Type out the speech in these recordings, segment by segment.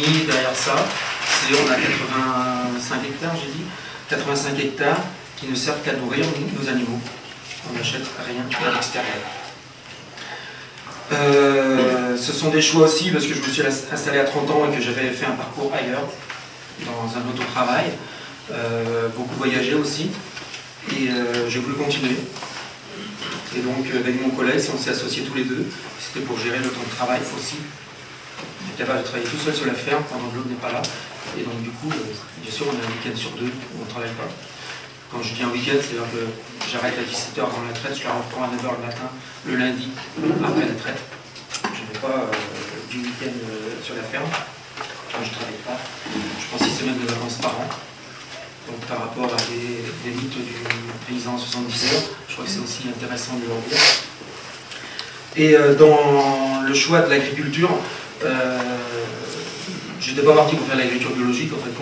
mis derrière ça, c'est on a 85 hectares, j'ai dit, 85 hectares qui ne servent qu'à nourrir nos animaux. On n'achète rien à l'extérieur. Ce sont des choix aussi parce que je me suis installé à 30 ans et que j'avais fait un parcours ailleurs, dans un autre travail, beaucoup voyagé aussi, et j'ai voulu continuer. Et donc avec mon collègue, on s'est associés tous les deux, c'était pour gérer le temps de travail aussi. J'étais capable de travailler tout seul sur la ferme pendant que l'autre n'est pas là, et donc du coup, bien sûr on a un week-end sur deux où on ne travaille pas. Quand je dis un week-end, c'est-à-dire que j'arrête à 17h dans la traite, je la reprends à 9h le matin, le lundi, après la traite. Je ne vais pas du week-end sur la ferme, quand je ne travaille pas. Je prends 6 semaines de vacances par an. Donc par rapport à des mythes du paysan 70 heures, je crois que c'est aussi intéressant de le dire. Et dans le choix de l'agriculture, j'étais pas parti pour faire l'agriculture biologique, en fait,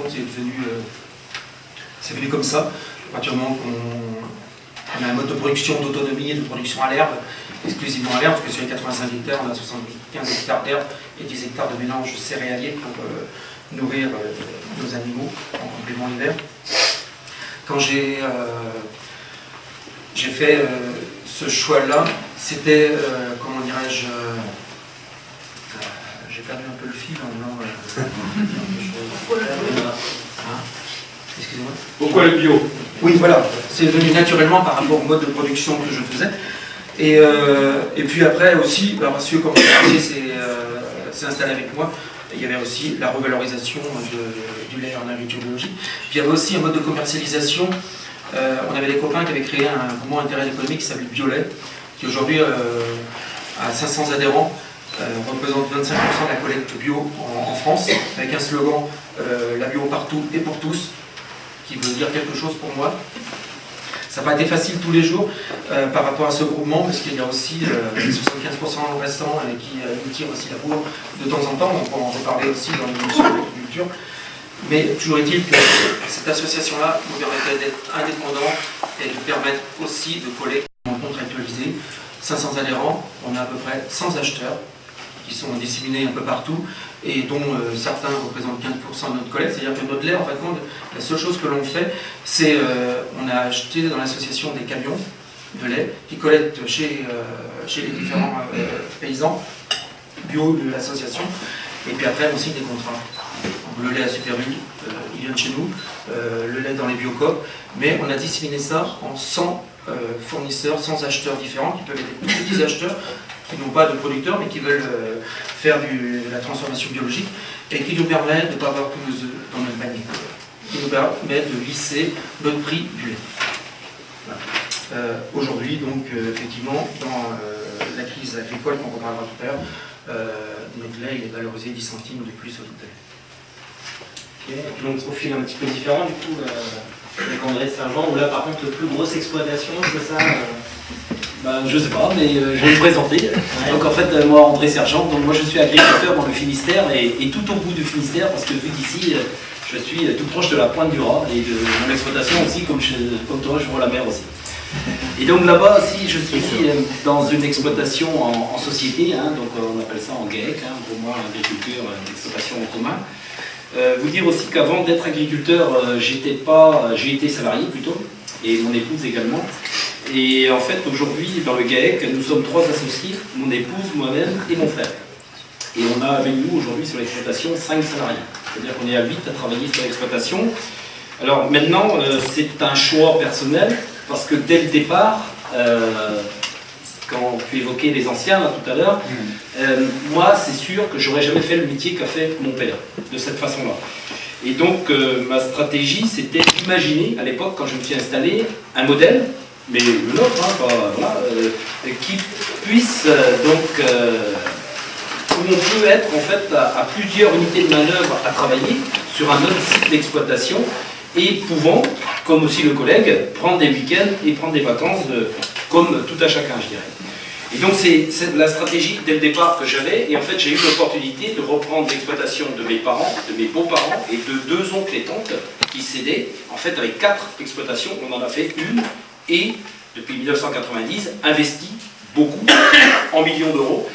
c'est venu comme ça. À partir du moment qu'on a un mode de production d'autonomie et de production à l'herbe, exclusivement à l'herbe, parce que sur les 85 hectares, on a 75 hectares d'herbe et 10 hectares de mélange céréalier pour nourrir nos animaux en complément l'hiver. Quand j'ai fait ce choix-là, c'était, comment dirais-je, j'ai perdu un peu le fil en excusez-moi. Pourquoi le bio? Oui, voilà, c'est venu naturellement par rapport au mode de production que je faisais. Et puis après aussi, parce que quand s'est installé avec moi, il y avait aussi la revalorisation du lait en agriculture biologique. Puis il y avait aussi un mode de commercialisation. On avait des copains qui avaient créé un mouvement d'intérêt économique qui s'appelle Biolait, qui aujourd'hui a 500 adhérents, représente 25% de la collecte bio en France, avec un slogan la bio partout et pour tous, qui veut dire quelque chose pour moi. Ça n'a pas été facile tous les jours par rapport à ce groupement, parce qu'il y a aussi 75% restants qui nous tirent aussi la bourre de temps en temps, on pourra en reparler aussi dans l'émission de l'agriculture. Mais toujours est-il que cette association-là nous permettait d'être indépendants et de permettre aussi de collecter en contractualisé 500 adhérents, on a à peu près 100 acheteurs qui sont disséminés un peu partout et dont certains représentent 15% de notre collecte, c'est-à-dire que notre lait, en fait, la seule chose que l'on fait, c'est on a acheté dans l'association des camions de lait qui collectent chez les différents paysans bio de l'association, et puis après on signe des contrats. Donc, le lait à Super U, il vient de chez nous, le lait dans les biocoop, mais on a disséminé ça en 100 fournisseurs, 100 acheteurs différents, qui peuvent être des tout petits acheteurs, qui n'ont pas de producteurs, mais qui veulent faire de la transformation biologique, et qui nous permet de ne pas avoir tous nos œufs dans notre panier, qui nous permet de lisser notre prix du lait. Voilà. Aujourd'hui, donc, effectivement, dans la crise agricole qu'on reparlera tout à l'heure, notre lait il est valorisé 10 centimes de plus au litre. Okay. Donc, profil un petit peu différent, du coup, avec André Sergent, où là, par contre, la plus grosse exploitation, c'est ça Ben, je sais pas, mais je vais me présenter. Ouais. Donc en fait, moi, André Sergent, donc moi je suis agriculteur dans le Finistère et tout au bout du Finistère, parce que vu qu'ici, je suis tout proche de la pointe du Raz et de mon exploitation aussi, comme toi, je vois la mer aussi. Et donc là-bas aussi, je suis dans une exploitation en société, hein, donc on appelle ça en GAEC, hein, pour moi, agriculture, exploitation en commun. Vous dire aussi qu'avant d'être agriculteur, j'ai été salarié plutôt, et mon épouse également. Et en fait, aujourd'hui, dans le GAEC, nous sommes 3 associés, mon épouse, moi-même et mon frère. Et on a avec nous aujourd'hui sur l'exploitation 5 salariés. C'est-à-dire qu'on est à 8 à travailler sur l'exploitation. Alors maintenant, c'est un choix personnel, parce que dès le départ, quand tu évoquais les anciens là, tout à l'heure, moi, c'est sûr que j'aurais jamais fait le métier qu'a fait mon père, de cette façon-là. Et donc, ma stratégie, c'était d'imaginer, à l'époque, quand je me suis installé, un modèle, mais le nôtre, hein, voilà, qui puisse où on peut être en fait à plusieurs unités de manœuvre à travailler sur un autre site d'exploitation et pouvant, comme aussi le collègue, prendre des week-ends et prendre des vacances comme tout à chacun, je dirais. Et donc c'est la stratégie dès le départ que j'avais, et en fait j'ai eu l'opportunité de reprendre l'exploitation de mes parents, de mes beaux-parents et de 2 oncles et tantes qui cédaient. En fait avec 4 exploitations, on en a fait une. Et, depuis 1990, investi beaucoup, en millions d'euros,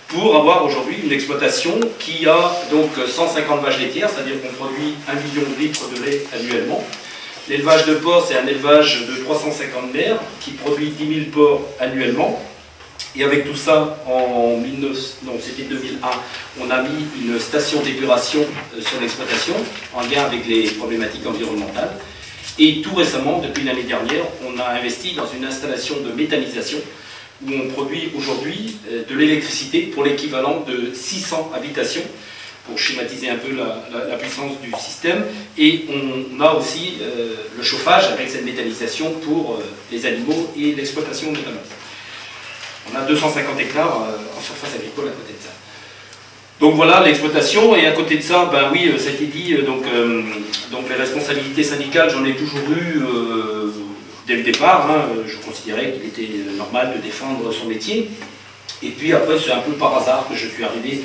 pour avoir aujourd'hui une exploitation qui a donc 150 vaches laitières, c'est-à-dire qu'on produit 1 million de litres de lait annuellement. L'élevage de porcs, c'est un élevage de 350 mères qui produit 10 000 porcs annuellement. Et avec tout ça, c'était 2001, on a mis une station d'épuration sur l'exploitation en lien avec les problématiques environnementales. Et tout récemment, depuis l'année dernière, on a investi dans une installation de méthanisation où on produit aujourd'hui de l'électricité pour l'équivalent de 600 habitations, pour schématiser un peu la puissance du système. Et on a aussi le chauffage avec cette méthanisation pour les animaux et l'exploitation notamment. On a 250 hectares en surface agricole à côté de ça. Donc voilà l'exploitation, et à côté de ça, ben oui, ça a été dit, donc les responsabilités syndicales, j'en ai toujours eu dès le départ. Hein, je considérais qu'il était normal de défendre son métier. Et puis après, c'est un peu par hasard que je suis arrivé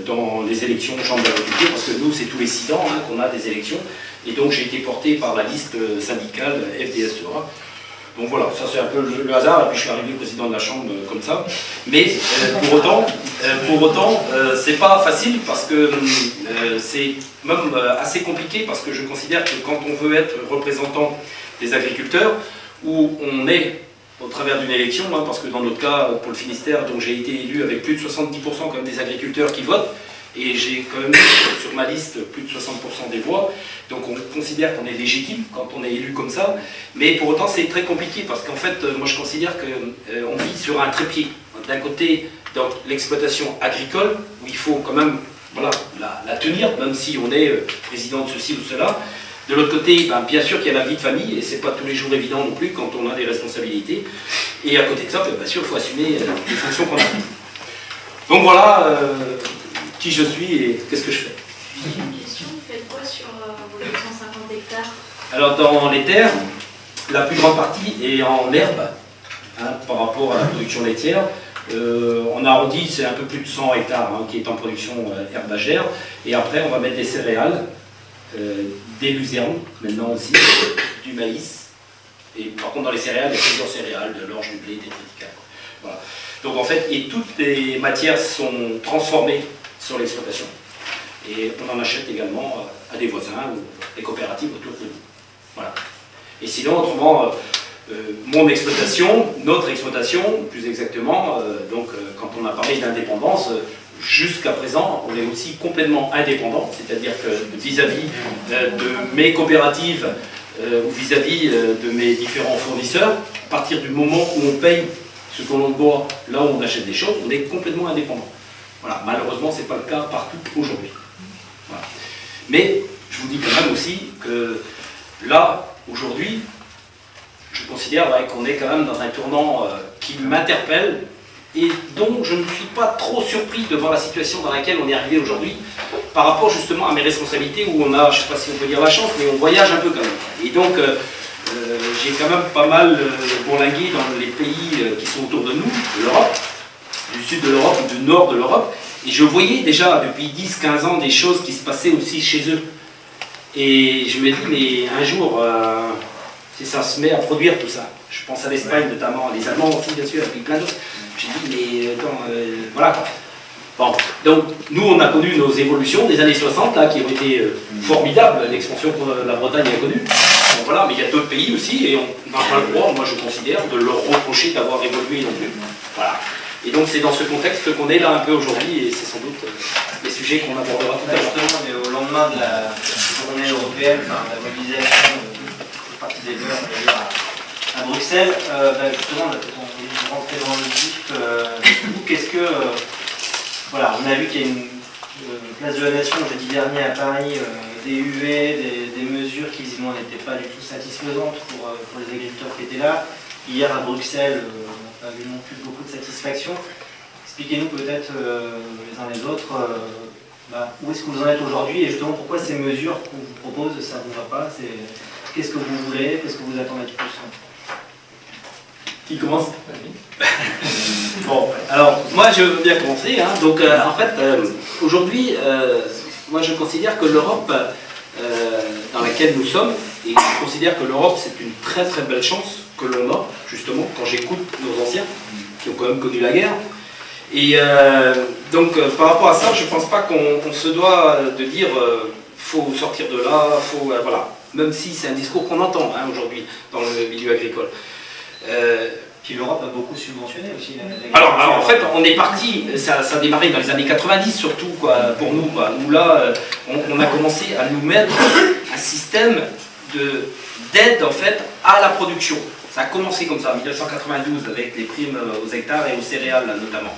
dans les élections aux chambres d'agriculture, parce que nous, c'est tous les 6 ans hein, qu'on a des élections. Et donc j'ai été porté par la liste syndicale FDSEA. Donc voilà, ça c'est un peu le hasard, et puis je suis arrivé président de la Chambre comme ça. Mais pour autant c'est pas facile, parce que c'est même assez compliqué, parce que je considère que quand on veut être représentant des agriculteurs, où on est au travers d'une élection, hein, parce que dans notre cas, pour le Finistère, donc j'ai été élu avec plus de 70% comme des agriculteurs qui votent, et j'ai quand même sur ma liste plus de 60% des voix, donc on considère qu'on est légitime quand on est élu comme ça, mais pour autant c'est très compliqué, parce qu'en fait, moi je considère qu'on vit sur un trépied. D'un côté, dans l'exploitation agricole, où il faut quand même voilà, la tenir, même si on est président de ceci ou cela. De l'autre côté, ben, bien sûr qu'il y a la vie de famille, et c'est pas tous les jours évident non plus quand on a des responsabilités. Et à côté de ça, bien sûr, il faut assumer les fonctions qu'on a. Donc voilà qui je suis et qu'est-ce que je fais. J'ai une question, vous faites quoi sur vos 250 hectares? Alors dans les terres, la plus grande partie est en herbe, hein, par rapport à la production laitière. On arrondit, c'est un peu plus de 100 hectares hein, qui est en production herbagère. Et après, on va mettre des céréales. Des luzernes, maintenant aussi, du maïs, et par contre dans les céréales, il y a plusieurs céréales, de l'orge, du blé, des triticales. Voilà. Donc en fait, et toutes les matières sont transformées sur l'exploitation, et on en achète également à des voisins ou des coopératives autour de nous. Voilà. Et sinon, autrement, mon exploitation, notre exploitation, plus exactement, quand on a parlé d'indépendance, jusqu'à présent, on est aussi complètement indépendant, c'est-à-dire que vis-à-vis de mes coopératives ou vis-à-vis de mes différents fournisseurs, à partir du moment où on paye ce que l'on doit, là où on achète des choses, on est complètement indépendant. Voilà. Malheureusement, ce n'est pas le cas partout aujourd'hui. Voilà. Mais je vous dis quand même aussi que là, aujourd'hui, je considère qu'on est quand même dans un tournant qui m'interpelle, et dont je ne suis pas trop surpris de voir la situation dans laquelle on est arrivé aujourd'hui, par rapport justement à mes responsabilités, où on a, je ne sais pas si on peut dire la chance, mais on voyage un peu quand même. Et donc, j'ai quand même pas mal bourlingué dans les pays qui sont autour de nous, de l'Europe, du sud de l'Europe ou du nord de l'Europe, et je voyais déjà depuis 10-15 ans des choses qui se passaient aussi chez eux. Et je me dis, mais un jour, si ça se met à produire tout ça, je pense à l'Espagne notamment, les Allemands aussi bien sûr, et puis plein d'autres. J'ai dit, mais attends, voilà quoi. Bon, donc nous on a connu nos évolutions des années 60 là, qui ont été formidables, l'expansion que la Bretagne a connue. Bon, voilà, mais il y a d'autres pays aussi, et on n'a pas le droit, moi je considère, de leur reprocher d'avoir évolué non plus. Voilà. Et donc c'est dans ce contexte qu'on est là un peu aujourd'hui, et c'est sans doute les sujets qu'on abordera tout à l'heure. Justement, mais au lendemain de la journée européenne, enfin, de la mobilisation des partis des Verts à Bruxelles, justement, on va rentrer dans le vif. Qu'est-ce que. Voilà, on a vu qu'il y a une place de la Nation jeudi dernier à Paris, des UV, des mesures qui visiblement n'étaient pas du tout satisfaisantes pour les agriculteurs qui étaient là. Hier à Bruxelles, on n'a pas vu non plus beaucoup de satisfaction. Expliquez-nous peut-être les uns les autres où est-ce que vous en êtes aujourd'hui, et justement pourquoi ces mesures qu'on vous propose, ça ne vous va pas. Qu'est-ce que vous voulez, qu'est-ce que vous attendez de plus? Qui commence? Bon, alors moi je veux bien commencer. Hein. Donc en fait, aujourd'hui, moi je considère que l'Europe dans laquelle nous sommes, et je considère que l'Europe c'est une très très belle chance que l'on a, justement, quand j'écoute nos anciens, qui ont quand même connu la guerre, Et donc par rapport à ça, je ne pense pas qu'on se doit de dire faut sortir de là, faut voilà. Même si c'est un discours qu'on entend hein, aujourd'hui dans le milieu agricole. Puis l'Europe a beaucoup subventionné aussi. Alors en fait, on est parti, ça a démarré dans les années 90 surtout quoi, pour nous, quoi, où là on a commencé à nous mettre un système d'aide en fait à la production. Ça a commencé comme ça en 1992 avec les primes aux hectares et aux céréales là, notamment.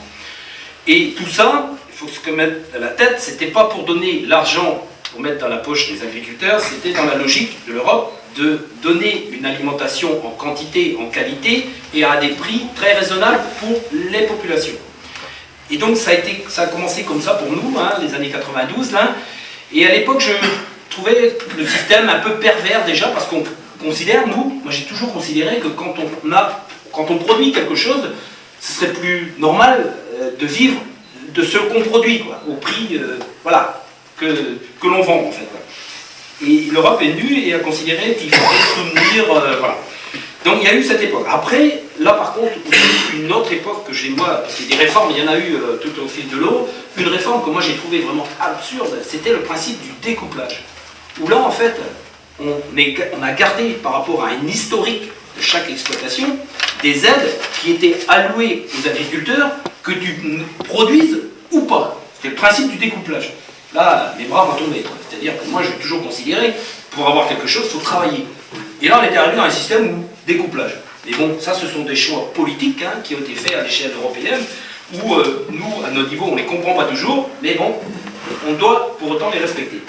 Et tout ça, il faut se mettre à la tête, c'était pas pour donner l'argent pour mettre dans la poche des agriculteurs, c'était dans la logique de l'Europe de donner une alimentation en quantité, en qualité et à des prix très raisonnables pour les populations. Et donc ça a commencé comme ça pour nous, hein, les années 92 là. Et à l'époque je trouvais le système un peu pervers déjà parce qu'on considère, moi j'ai toujours considéré que quand on produit quelque chose, ce serait plus normal de vivre de ce qu'on produit, quoi, au prix voilà, que l'on vend en fait. Et l'Europe est venue et a considéré qu'il fallait soutenir, voilà. Donc il y a eu cette époque. Après, là par contre, une autre époque que j'ai moi, parce que des réformes, il y en a eu tout au fil de l'eau, une réforme que moi j'ai trouvée vraiment absurde, c'était le principe du découplage. Où là en fait, on a gardé par rapport à un historique de chaque exploitation, des aides qui étaient allouées aux agriculteurs que tu produises ou pas. C'était le principe du découplage. Là, les bras vont tomber. C'est-à-dire que moi, j'ai toujours considéré, pour avoir quelque chose, il faut travailler. Et là, on était arrivé dans un système où découplage. Mais bon, ça, ce sont des choix politiques hein, qui ont été faits à l'échelle européenne, où nous, à notre niveau, on ne les comprend pas toujours, mais bon, on doit pour autant les respecter.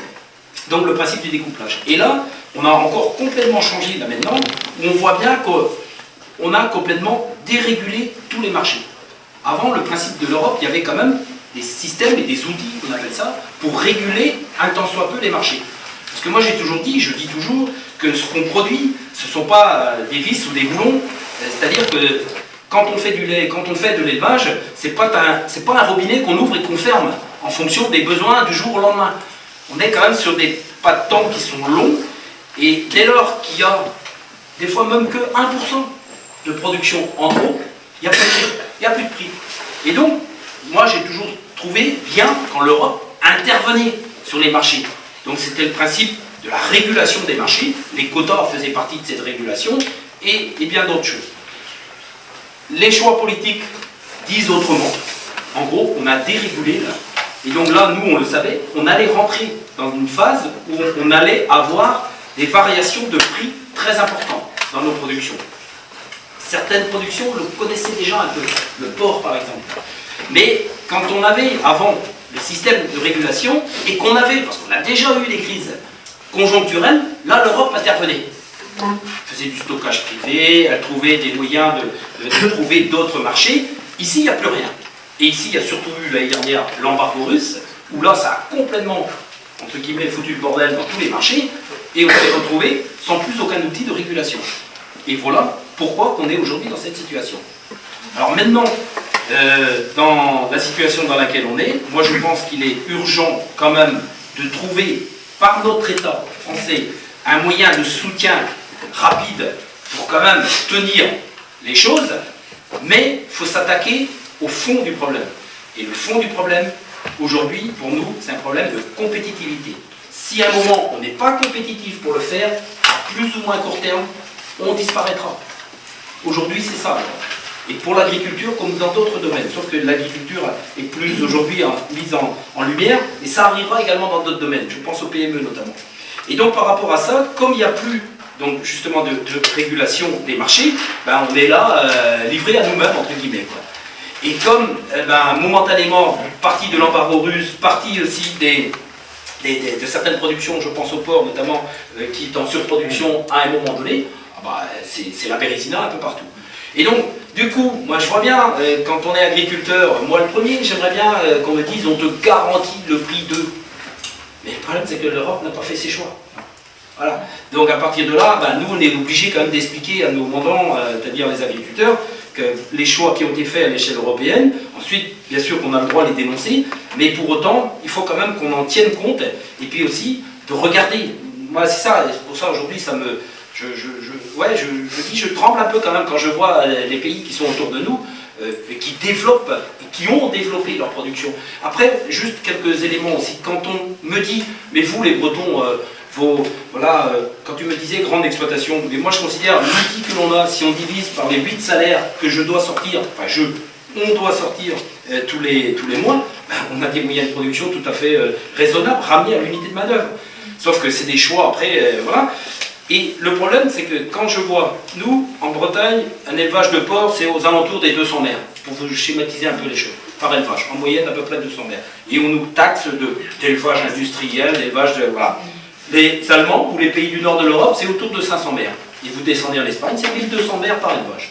Donc, le principe du découplage. Et là, on a encore complètement changé, là maintenant, où on voit bien qu'on a complètement dérégulé tous les marchés. Avant, le principe de l'Europe, il y avait quand même des systèmes et des outils, on appelle ça, pour réguler un tant soit peu les marchés. Parce que moi j'ai toujours dit, je dis toujours, que ce qu'on produit, ce ne sont pas des vis ou des boulons, c'est-à-dire que quand on fait du lait, quand on fait de l'élevage, c'est pas un robinet qu'on ouvre et qu'on ferme en fonction des besoins du jour au lendemain. On est quand même sur des pas de temps qui sont longs, et dès lors qu'il y a des fois même que 1% de production en trop, il n'y a plus de prix. Et donc, moi j'ai toujours trouvé bien quand l'Europe intervenait sur les marchés. Donc c'était le principe de la régulation des marchés, les quotas faisaient partie de cette régulation, et bien d'autres choses. Les choix politiques disent autrement. En gros, on a dérégulé là. Et donc là, nous on le savait, on allait rentrer dans une phase où on allait avoir des variations de prix très importantes dans nos productions. Certaines productions le connaissaient déjà un peu, le porc par exemple. Mais quand on avait avant le système de régulation et qu'on avait, parce qu'on a déjà eu des crises conjoncturelles, là l'Europe intervenait. Elle faisait du stockage privé, elle trouvait des moyens de trouver d'autres marchés. Ici, il n'y a plus rien. Et ici, il y a surtout eu l'année dernière l'embargo russe, où là, ça a complètement, entre guillemets, foutu le bordel dans tous les marchés, et on s'est retrouvé sans plus aucun outil de régulation. Et voilà pourquoi on est aujourd'hui dans cette situation. Alors maintenant, dans la situation dans laquelle on est, moi je pense qu'il est urgent quand même de trouver par notre État français un moyen de soutien rapide pour quand même tenir les choses, mais il faut s'attaquer au fond du problème. Et le fond du problème, aujourd'hui, pour nous, c'est un problème de compétitivité. Si à un moment on n'est pas compétitif pour le faire, à plus ou moins court terme, on disparaîtra. Aujourd'hui, c'est ça. Et pour l'agriculture, comme dans d'autres domaines, sauf que l'agriculture est plus aujourd'hui mise en lumière, et ça arrivera également dans d'autres domaines, je pense aux PME notamment. Et donc par rapport à ça, comme il n'y a plus donc, justement de régulation des marchés, ben, on est là livré à nous-mêmes, entre guillemets, quoi. Et comme momentanément, partie de l'embargo russe, partie aussi de certaines productions, je pense au porc notamment, qui est en surproduction à un moment donné, c'est la bérésina un peu partout. Et donc, du coup, moi je vois bien, quand on est agriculteur, moi le premier, j'aimerais bien qu'on me dise on te garantit le prix de. Mais le problème c'est que l'Europe n'a pas fait ses choix. Voilà. Donc à partir de là, nous on est obligés quand même d'expliquer à nos mandants, c'est-à-dire les agriculteurs, que les choix qui ont été faits à l'échelle européenne, ensuite bien sûr qu'on a le droit de les dénoncer, mais pour autant, il faut quand même qu'on en tienne compte, et puis aussi de regarder. Moi c'est ça, et pour ça aujourd'hui ça me. Je tremble un peu quand même quand je vois les pays qui sont autour de nous qui développent, qui ont développé leur production. Après, juste quelques éléments aussi. Quand on me dit, mais vous les Bretons, quand tu me disais grande exploitation, mais moi je considère l'outil que l'on a, si on divise par les 8 salaires que je dois sortir, on doit sortir tous les mois, on a des moyens de production tout à fait raisonnables, ramenés à l'unité de main-d'œuvre. Sauf que c'est des choix après, voilà. Et le problème, c'est que quand je vois, nous, en Bretagne, un élevage de porc, c'est aux alentours des 200 mères, pour vous schématiser un peu les choses, par élevage, en moyenne à peu près 200 mères. Et on nous taxe d'élevage industriel, d'élevage de... Voilà. Les Allemands ou les pays du nord de l'Europe, c'est autour de 500 mères. Et vous descendez en Espagne, c'est 1200 mères par élevage.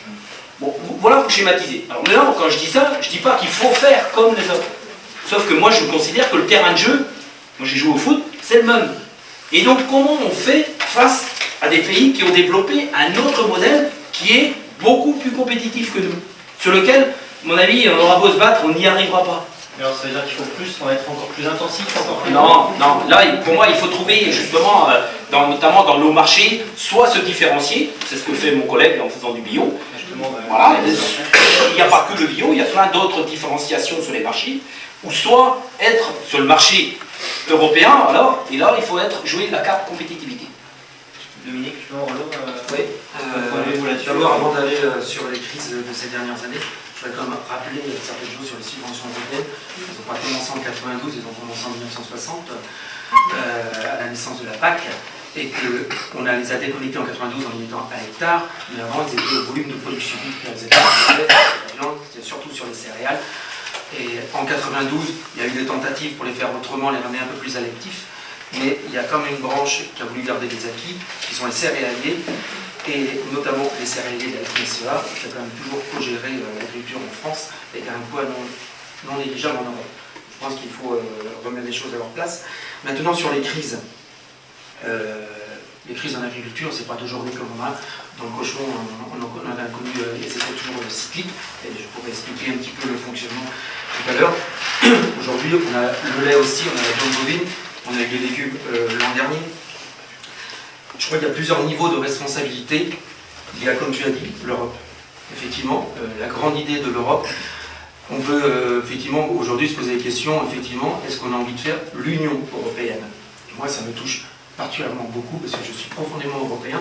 Bon, voilà pour schématiser. Alors maintenant, quand je dis ça, je ne dis pas qu'il faut faire comme les autres. Sauf que moi, je considère que le terrain de jeu, moi j'ai joué au foot, c'est le même. Et donc, comment on fait face à des pays qui ont développé un autre modèle qui est beaucoup plus compétitif que nous, sur lequel, à mon avis, on aura beau se battre, on n'y arrivera pas. Alors ça veut dire qu'il faut être encore plus intensif, encore plus... Non, là, pour moi, il faut trouver justement, notamment dans nos marchés, soit se différencier, c'est ce que fait mon collègue en faisant du bio. Voilà, il n'y a pas que le bio, il y a plein d'autres différenciations sur les marchés, ou soit être sur le marché européen, alors, et là, il faut jouer la carte compétitivité. Dominique, tu veux en relou Oui. D'abord, avant d'aller sur les crises de ces dernières années, je voudrais quand même rappeler certaines choses sur les subventions européennes. Elles n'ont pas commencé en 92, elles ont commencé en 1960, à la naissance de la PAC, et qu'on les a déconnectées en 92 en mettant à hectare, mais avant, elles étaient au volume de production qu'elles étaient, c'était surtout sur les céréales. Et en 92, il y a eu des tentatives pour les faire autrement, les ramener un peu plus à l'actif. Mais il y a quand même une branche qui a voulu garder des acquis, qui sont les céréaliers, et notamment les céréaliers de la FNSEA, qui a quand même toujours co-géré l'agriculture en France, et qui a un poids non négligeable en Europe. Je pense qu'il faut remettre les choses à leur place. Maintenant, sur les crises en agriculture, c'est pas d'aujourd'hui comme on a. Dans le cochon, on a connu, et c'était toujours cyclique, et je pourrais expliquer un petit peu le fonctionnement tout à l'heure. Aujourd'hui, on a le lait aussi, on a la viande bovine, on a eu les légumes l'an dernier. Je crois qu'il y a plusieurs niveaux de responsabilité. Il y a, comme tu as dit, l'Europe. Effectivement, la grande idée de l'Europe, on peut effectivement aujourd'hui se poser la question, effectivement, est-ce qu'on a envie de faire l'Union européenne? Et moi, ça me touche particulièrement beaucoup parce que je suis profondément européen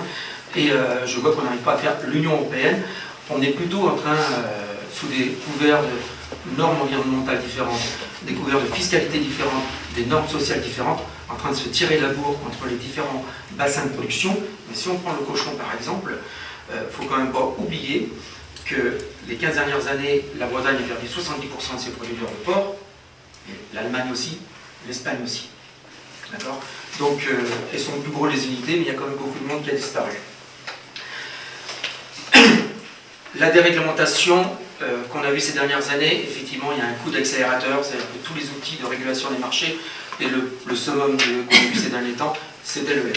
et je vois qu'on n'arrive pas à faire l'Union européenne. On est plutôt en train, sous des couverts de normes environnementales différentes, des couverts de fiscalité différentes, des normes sociales différentes, en train de se tirer la bourre entre les différents bassins de production. Mais si on prend le cochon par exemple, il ne faut quand même pas oublier que les 15 dernières années, la Bretagne a perdu 70% de ses producteurs de porc, l'Allemagne aussi, l'Espagne aussi. D'accord? Donc, elles sont plus gros les unités, mais il y a quand même beaucoup de monde qui a disparu. La déréglementation qu'on a vue ces dernières années, effectivement, il y a un coup d'accélérateur, c'est-à-dire que tous les outils de régulation des marchés, et le summum qu'on a vu ces derniers temps, c'était le lait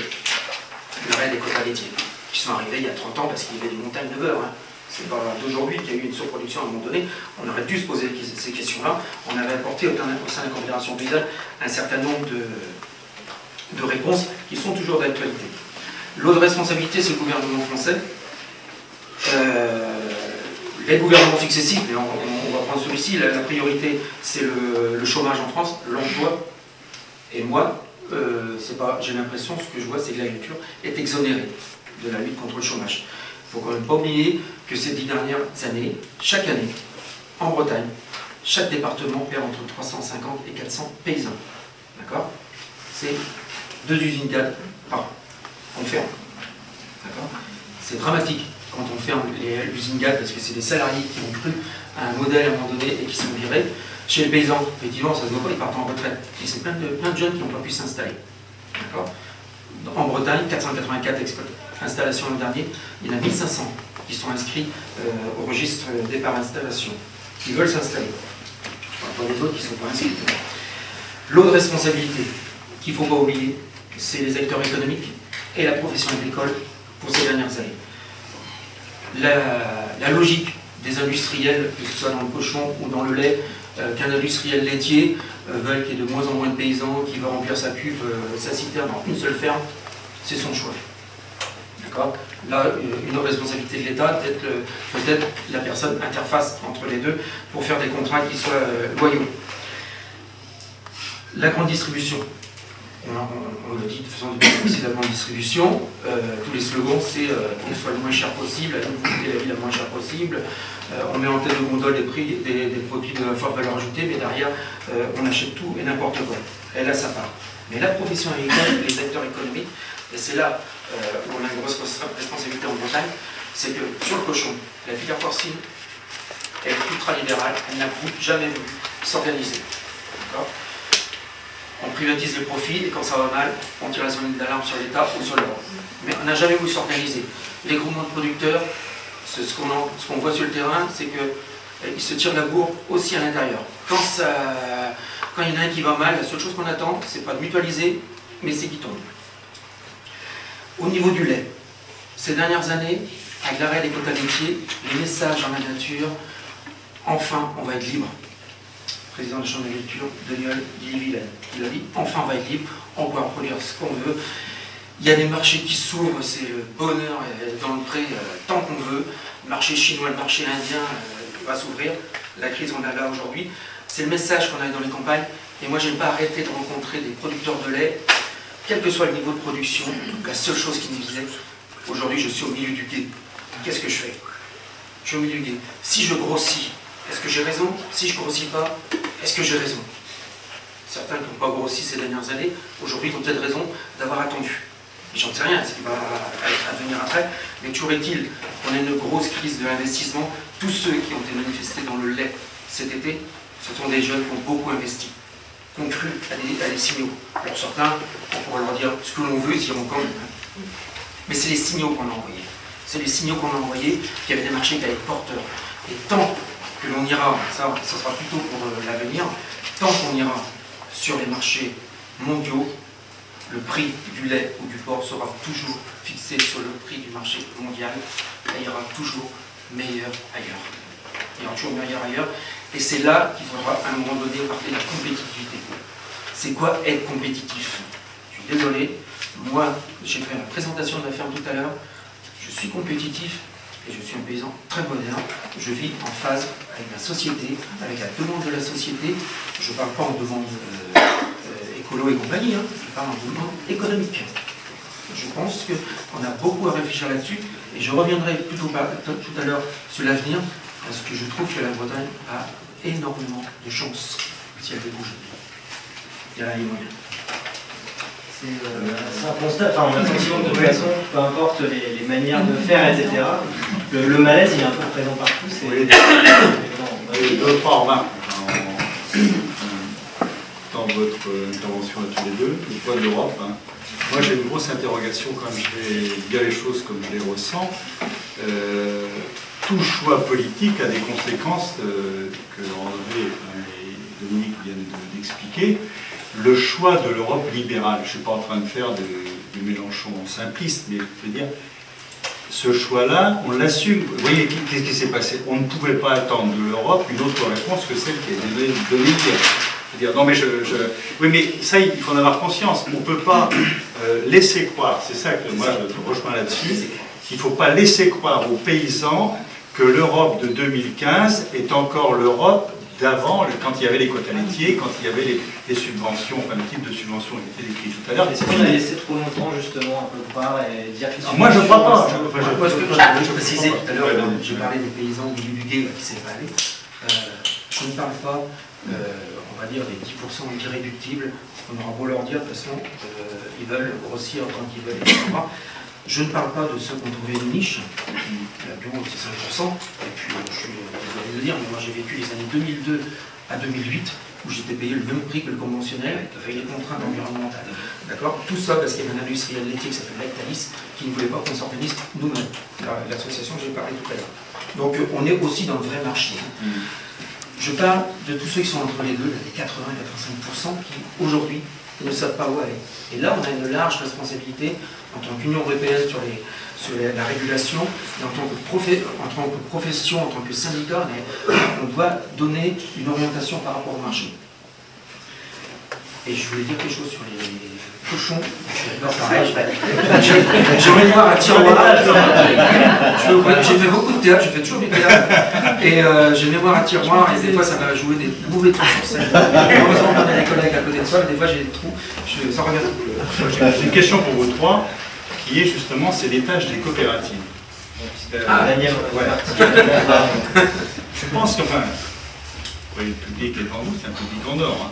des quotas laitiers, qui sont arrivés il y a 30 ans parce qu'il y avait des montagnes de beurre. Hein. C'est pas d'aujourd'hui qu'il y a eu une surproduction à un moment donné. On aurait dû se poser ces questions-là. On avait apporté au sein de la Confédération paysanne un certain nombre de réponses qui sont toujours d'actualité. L'autre responsabilité, c'est le gouvernement français. Les gouvernements successifs, mais on va prendre celui-ci, la priorité, c'est le chômage en France, l'emploi. Et moi, j'ai l'impression, ce que je vois, c'est que l'agriculture est exonérée de la lutte contre le chômage. Il ne faut quand même pas oublier que ces 10 dernières années, chaque année, en Bretagne, chaque département perd entre 350 et 400 paysans. D'accord? C'est 2 usines GAD par an. On ferme. D'accord? C'est dramatique quand on ferme l'usine GAD parce que c'est des salariés qui ont cru à un modèle à un moment donné et qui sont virés. Chez les paysans, effectivement, ça se voit pas, ils partent en retraite. Et c'est plein de jeunes qui n'ont pas pu s'installer. D'accord? En Bretagne, 484 installations l'an dernier, il y en a 1500 qui sont inscrits au registre départ installation, qui veulent s'installer. Je parle pas des autres qui ne sont pas inscrits. L'autre responsabilité qu'il ne faut pas oublier, c'est les acteurs économiques et la profession agricole pour ces dernières années. La logique des industriels, que ce soit dans le cochon ou dans le lait, qu'un industriel laitier veuille qu'il y ait de moins en moins de paysans, qui va remplir sa cuve, sa citerne dans une seule ferme, c'est son choix. D'accord. Là, une responsabilité de l'État d'être peut-être la personne interface entre les deux pour faire des contrats qui soient loyaux. La grande distribution. On le dit de façon c'est la grande distribution. Tous les slogans, c'est qu'on soit le moins cher possible, nous vous coûtez la vie la moins chère possible. On met en tête de gondole des prix des produits de forte valeur ajoutée, mais derrière, on achète tout et n'importe quoi. Elle a sa part. Mais la profession agricole, les acteurs économiques, et c'est là où on a une grosse responsabilité en Bretagne, c'est que sur le cochon, la filière porcine, elle est ultra-libérale, elle n'a jamais voulu s'organiser. D'accord ? On privatise les profits et quand ça va mal, on tire la sonnette d'alarme sur l'État ou sur l'Europe. Mais on n'a jamais voulu s'organiser. Les groupements de producteurs, ce qu'on voit sur le terrain, c'est qu'ils se tirent la bourre aussi à l'intérieur. Quand il y en a un qui va mal, la seule chose qu'on attend, c'est pas de mutualiser, mais c'est qu'il tombe. Au niveau du lait, ces dernières années, avec l'arrêt des quotas laitiers, les messages dans la nature, enfin, on va être libre. Président de la Chambre d'agriculture, Daniel Guy-Vilaine. Il a dit, enfin on va être libre, on pourra produire ce qu'on veut. Il y a des marchés qui s'ouvrent, c'est le bonheur dans le pré tant qu'on veut. Le marché chinois, le marché indien va s'ouvrir. La crise, on a là aujourd'hui. C'est le message qu'on a dans les campagnes. Et moi, je n'ai pas arrêté de rencontrer des producteurs de lait, quel que soit le niveau de production. La seule chose qui me disait, aujourd'hui, je suis au milieu du gué. Qu'est-ce que je fais? Je suis au milieu du gué. Si je grossis, est-ce que j'ai raison? Si je ne grossis pas, est-ce que j'ai raison? Certains qui n'ont pas grossi ces dernières années, aujourd'hui, ont peut-être raison d'avoir attendu. J'en sais rien, ce qui va advenir après, mais toujours est-il qu'on a une grosse crise de l'investissement. Tous ceux qui ont été manifestés dans le lait cet été, ce sont des jeunes qui ont beaucoup investi, qui ont cru à des signaux. Alors certains, on pourra leur dire ce que l'on veut, ils iront quand même. Mais c'est les signaux qu'on a envoyés. C'est les signaux qu'on a envoyés qu'il y avait des marchés qui allaient être porteurs. Et tant que l'on ira, ça sera plutôt pour l'avenir, tant qu'on ira sur les marchés mondiaux, le prix du lait ou du porc sera toujours fixé sur le prix du marché mondial. Et il y aura toujours meilleur ailleurs. Il y aura toujours meilleur ailleurs. Et c'est là qu'il faudra à un moment donné parler de la compétitivité. C'est quoi être compétitif? Je suis désolé, moi j'ai fait la présentation de la ferme tout à l'heure, je suis compétitif et je suis un paysan très moderne. Je vis en phase avec la société, avec la demande de la société. Je ne parle pas en demande écolo et compagnie, je parle en demande économique. Je pense qu'on a beaucoup à réfléchir là-dessus et je reviendrai plutôt tout à l'heure sur l'avenir parce que je trouve que la Bretagne a énormément de chance si elle veut bouger. Il y a là les moyens. C'est un constat, enfin on a le sentiment que de toute façon, peu importe les manières de faire, etc., le malaise il est un peu présent partout. Oui, deux, trois remarques dans votre intervention à tous les deux, le poids de l'Europe. Moi j'ai une grosse interrogation quand je vais dire les choses comme je les ressens. Tout choix politique a des conséquences que André et Dominique viennent d'expliquer. Le choix de l'Europe libérale, je ne suis pas en train de faire du Mélenchon simpliste, mais je veux dire, ce choix-là, on l'assume. Vous voyez, qu'est-ce qui s'est passé? On ne pouvait pas attendre de l'Europe une autre réponse que celle qui est donnée hier. C'est-à-dire, non mais oui, mais ça, il faut en avoir conscience. On ne peut pas laisser croire, c'est ça que moi je rejoins là-dessus, qu'il ne faut pas laisser croire aux paysans que l'Europe de 2015 est encore l'Europe d'avant, quand il y avait les quotas laitiers, quand il y avait les subventions, enfin le type de subventions qui était décrit tout à l'heure. Est-ce qu'on a laissé trop longtemps justement un peu croire et dire que... Moi je ne crois pas. Moi, ce que je précisais tout à l'heure, j'ai parlé des paysans au milieu du gué qui s'est pas allé. Je ne parle pas, on va dire, des 10% d'irréductibles. On aura beau leur dire, de toute façon, ils veulent grossir quand ils veulent, etc. Je ne parle pas de ceux qui ont trouvé une niche, la bio c'est 5%, et puis je suis désolé de le dire, mais moi j'ai vécu les années 2002 à 2008, où j'étais payé le même prix que le conventionnel, avec les contraintes environnementales. D'accord? Tout ça parce qu'il y avait un industriel laitier qui s'appelle Lactalis, qui ne voulait pas qu'on s'organise nous-mêmes, l'association que j'ai parlé tout à l'heure. Donc on est aussi dans le vrai marché. Je parle de tous ceux qui sont entre les deux, les 80 et 85%, qui aujourd'hui ne savent pas où aller. Et là, on a une large responsabilité en tant qu'Union européenne sur la régulation, et en tant que profession, en tant que syndicat, on doit donner une orientation par rapport au marché. Et je voulais dire quelque chose sur les cochons. Non, pareil, j'ai une mémoire à tiroir. J'ai fait beaucoup de théâtre, je fais toujours du théâtre. Et j'ai une mémoire à tiroir, et des fois ça m'a joué des mauvais trucs sur scène. Heureusement qu'on a des collègues à côté de soi, mais des fois j'ai des trous, ça revient tout. J'ai une question pour vous trois, qui est justement, c'est les tâches des coopératives. Daniel, Je pense qu'enfin, le public est devant vous, c'est un public en or. Hein.